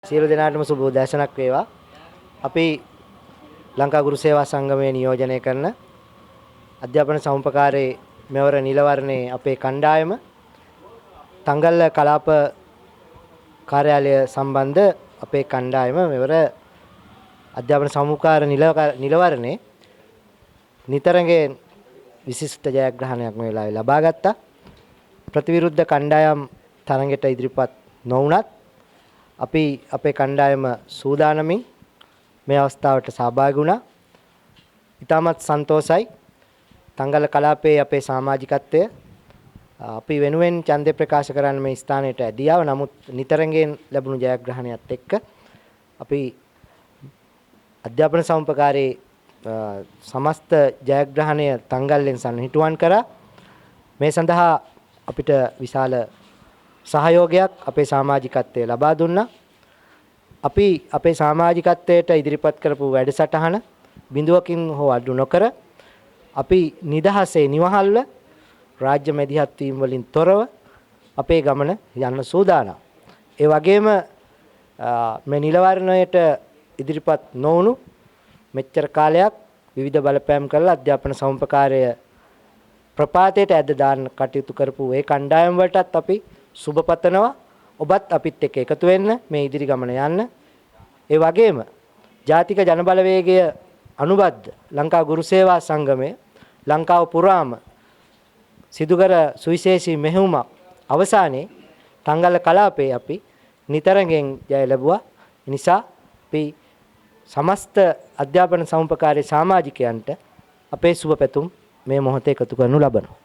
සියලු දෙනාටම සුබ උදෑසනක් වේවා. අපි ලංකා ගුරු සේවා සංගමයේ නියෝජනය කරන අධ්‍යාපන සමුපකාරයේ මෙවර නිලවරණේ අපේ කණ්ඩායම තංගල්ල කලාප කාර්යාලය සම්බන්ධ අපේ කණ්ඩායම මෙවර අධ්‍යාපන සමුපකාර නිලවරණේ නිතරගෙන් විශිෂ්ට ජයග්‍රහණයක් මේ වෙලාවේ ලබා ගත්තා. ප්‍රතිවිරුද්ධ කණ්ඩායම් තරඟයට ඉදිරිපත් නොවුනත් අපි අපේ කණ්ඩායම සූදානමින් මේ අවස්ථාවට සහභාගී වුණා. ඉතාමත් සන්තෝෂයි. තංගල්ල කලාපයේ අපේ සමාජිකත්වය අපි වෙනුවෙන් ඡන්දය ප්‍රකාශ කරන්න මේ ස්ථානයට ඇදියාව. නමුත් නිතරගෙන් ලැබුණු ජයග්‍රහණයත් එක්ක අපි අධ්‍යාපන සමුපකාරයේ සමස්ත ජයග්‍රහණය තංගල්ලෙන් සම්හිටුවන් කරා. මේ සඳහා අපිට විශාල සහයෝගයක් අපේ සමාජිකත්වයේ ලබා දුන්නා. අපි අපේ සමාජිකත්වයට ඉදිරිපත් කරපු වැඩසටහන බිඳුවකින් හෝ අඩු නොකර අපි නිදහසේ නිවහල්ව රාජ්‍ය මැදිහත් වීම වලින් තොරව අපේ ගමන යන්න සූදානම්. ඒ වගේම මේ නිලවරණයට ඉදිරිපත් නොවුණු මෙච්චර කාලයක් විවිධ බලපෑම් කරලා අධ්‍යාපන සමුපකාරය ප්‍රපාතයට ඇද දාන්න කටයුතු කරපු ඒ කණ්ඩායම් වලටත් අපි සුබ පතනවා. ඔබත් අපිත් එක්ක එකතු වෙන්න මේ ඉදිරි ගමන යන්න. ඒ වගේම ජාතික ජනබලවේගය අනුබද්ධ ලංකා ගුරු සේවා සංගමය ලංකාව පුරාම සිදු කර සුවිශේෂී මෙහෙයුමක් අවසානයේ තංගල්ල කලාපයේ අපි නිතරගෙන් ජය ලැබුවා. ඒ නිසා අපි සමස්ත අධ්‍යාපන සමුපකාරයේ සමාජිකයන්ට අපේ සුබ පැතුම් මේ මොහොතේ එකතු කරනු ලබනවා.